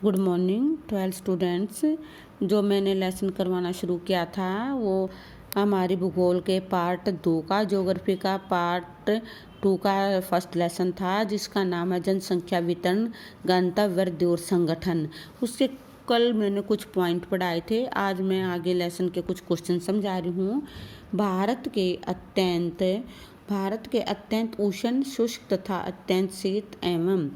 Good morning 12 students. जो मैंने lesson करवाना शुरू किया था वो हमारी भूगोल के पार्ट 2 का, ज्योग्राफी का पार्ट 2 का फर्स्ट लेसन था, जिसका नाम है जनसंख्या वितरण, गंतव्य, वृद्धि और संगठन। उसके कल मैंने कुछ पॉइंट पढ़ाए थे। आज मैं आगे लेसन के कुछ क्वेश्चन समझा रही हूँ। भारत के अत्यंत उष्ण, शुष्क तथा अत्यंत शीत एवं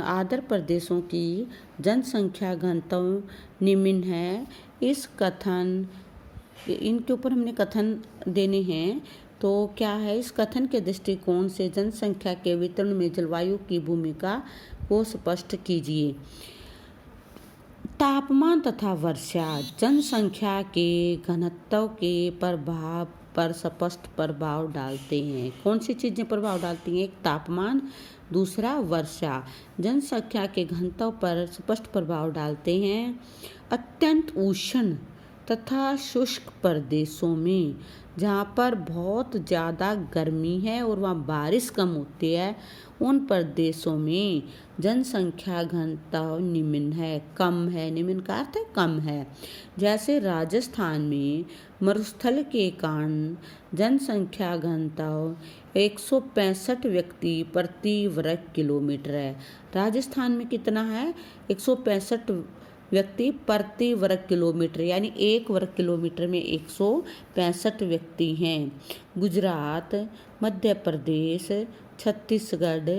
आर्द्र प्रदेशों की जनसंख्या घनत्व निम्न है। इनके ऊपर हमने कथन देने हैं। तो क्या है, इस कथन के दृष्टिकोण से जनसंख्या के वितरण में जलवायु की भूमिका को स्पष्ट कीजिए। तापमान तथा वर्षा जनसंख्या के घनत्व के प्रभाव पर स्पष्ट प्रभाव डालते हैं। कौन सी चीज़ें प्रभाव डालती हैं? एक तापमान, दूसरा वर्षा जनसंख्या के घनत्व पर स्पष्ट प्रभाव डालते हैं। अत्यंत उष्ण तथा शुष्क प्रदेशों में, जहाँ पर बहुत ज़्यादा गर्मी है और वहाँ बारिश कम होती है, उन प्रदेशों में जनसंख्या घनत्व निम्न है, कम है। निम्न का अर्थ है कम है। जैसे राजस्थान में मरुस्थल के कारण जनसंख्या घनत्व 165 व्यक्ति प्रति वर्ग किलोमीटर है। राजस्थान में कितना है? 165 व्यक्ति प्रति वर्ग किलोमीटर, यानी 1 वर्ग किलोमीटर में 165 व्यक्ति हैं। गुजरात, मध्य प्रदेश, छत्तीसगढ़,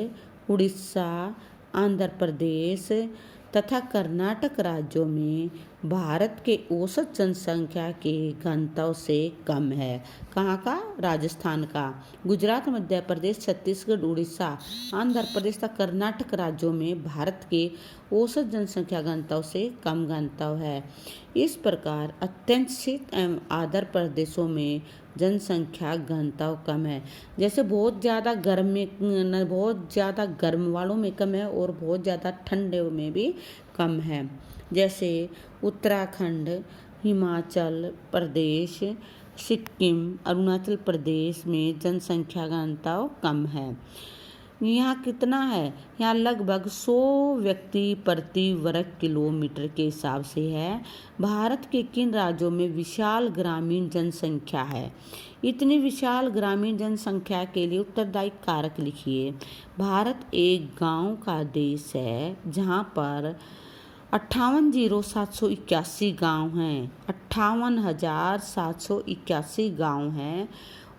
उड़ीसा, आंध्र प्रदेश तथा कर्नाटक राज्यों में भारत के औसत जनसंख्या के घनत्व से कम है। कहाँ का? राजस्थान का। गुजरात, मध्य प्रदेश, छत्तीसगढ़, उड़ीसा, आंध्र प्रदेश तथा कर्नाटक राज्यों में भारत के औसत जनसंख्या घनत्व से कम घनत्व है। इस प्रकार अत्यंत शीत एवं आर्द्र प्रदेशों में जनसंख्या घनत्व कम है। जैसे बहुत ज़्यादा गर्म वालों में कम है और बहुत ज़्यादा ठंडे में भी कम है। जैसे उत्तराखंड, हिमाचल प्रदेश, सिक्किम, अरुणाचल प्रदेश में जनसंख्या घनत्व कम है। यहाँ कितना है? यहाँ लगभग 100 व्यक्ति प्रति वर्ग किलोमीटर के हिसाब से है। भारत के किन राज्यों में विशाल ग्रामीण जनसंख्या है? इतनी विशाल ग्रामीण जनसंख्या के लिए उत्तरदायी कारक लिखिए। भारत एक गांव का देश है, जहाँ पर 58,781 गांव हैं। 58,781 गांव हैं।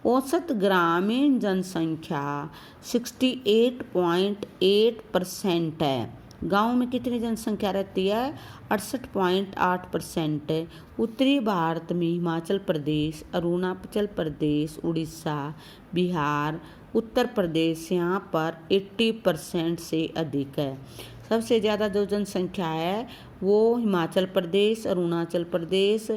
औसत ग्रामीण जनसंख्या 68.8% है। गाँव में कितनी जनसंख्या रहती है? 68.8%। उत्तरी भारत में हिमाचल प्रदेश, अरुणाचल प्रदेश, उड़ीसा, बिहार, उत्तर प्रदेश, यहाँ पर 80% से अधिक है। सबसे ज़्यादा जो जनसंख्या है वो हिमाचल प्रदेश, अरुणाचल प्रदेश,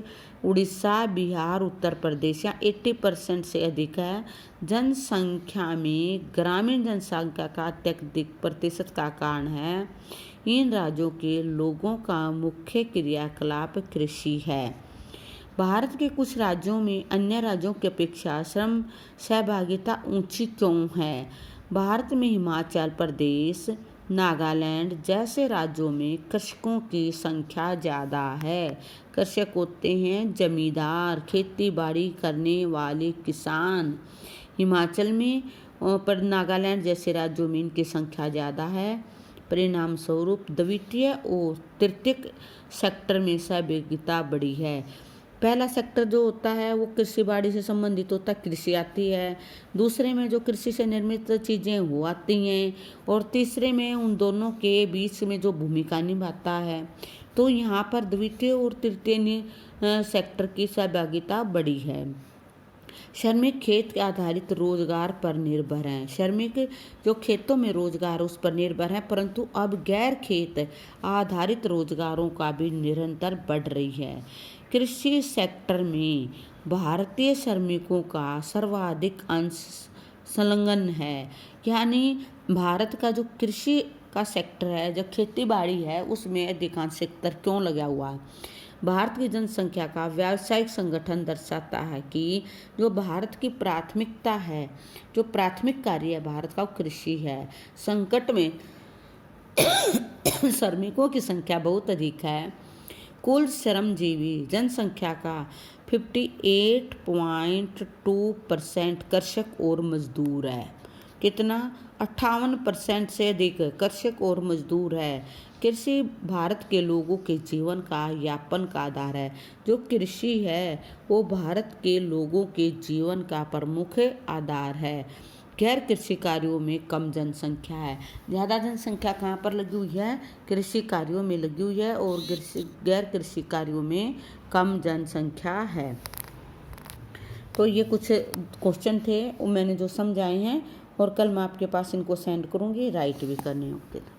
उड़ीसा, बिहार, उत्तर प्रदेश, यहाँ 80% से अधिक है। जनसंख्या में ग्रामीण जनसंख्या का अत्यधिक प्रतिशत का कारण है इन राज्यों के लोगों का मुख्य क्रियाकलाप कृषि है। भारत के कुछ राज्यों में अन्य राज्यों की अपेक्षा श्रम सहभागिता ऊंची क्यों है? भारत में हिमाचल प्रदेश, नागालैंड जैसे राज्यों में कृषकों की संख्या ज़्यादा है। कृषक होते हैं जमींदार, खेती बाड़ी करने वाले किसान। हिमाचल में पर नागालैंड जैसे राज्यों में इनकी संख्या ज़्यादा है। परिणाम स्वरूप द्वितीय और तृतीयक सेक्टर में सहभागिता बढ़ी है। पहला सेक्टर जो होता है वो कृषि बाड़ी से संबंधित होता है, कृषि आती है। दूसरे में जो कृषि से निर्मित चीज़ें वो आती हैं, और तीसरे में उन दोनों के बीच में जो भूमिका निभाता है। तो यहाँ पर द्वितीय और तृतीय सेक्टर की सहभागिता बढ़ी है। श्रमिक खेत आधारित रोजगार पर निर्भर हैं। श्रमिक जो खेतों में रोजगार उस पर निर्भर है, परंतु अब गैर खेत आधारित रोजगारों का भी निरंतर बढ़ रही है। कृषि सेक्टर में भारतीय श्रमिकों का सर्वाधिक अंश संलग्न है। यानी भारत का जो कृषि का सेक्टर है, जो खेती बाड़ी है, उसमें अधिकांश सेक्टर क्यों लगा हुआ है? भारत की जनसंख्या का व्यावसायिक संगठन दर्शाता है कि जो भारत की प्राथमिकता है, जो प्राथमिक कार्य है भारत का, वो कृषि है। संकट में श्रमिकों की संख्या बहुत अधिक है। कुल श्रमजीवी जनसंख्या का 58.2% कृषक और मजदूर है। कितना? 58% से अधिक कृषक और मजदूर है। कृषि भारत के लोगों के जीवन का यापन का आधार है। जो कृषि है वो भारत के लोगों के जीवन का प्रमुख आधार है। गैर कृषि कार्यों में कम जनसंख्या है। ज़्यादा जनसंख्या कहाँ पर लगी हुई है? कृषि कार्यों में लगी हुई है, और गैर कृषि कार्यों में कम जनसंख्या है। तो ये कुछ क्वेश्चन थे वो मैंने जो समझाए हैं, और कल मैं आपके पास इनको सेंड करूँगी, राइट भी करने होंगे।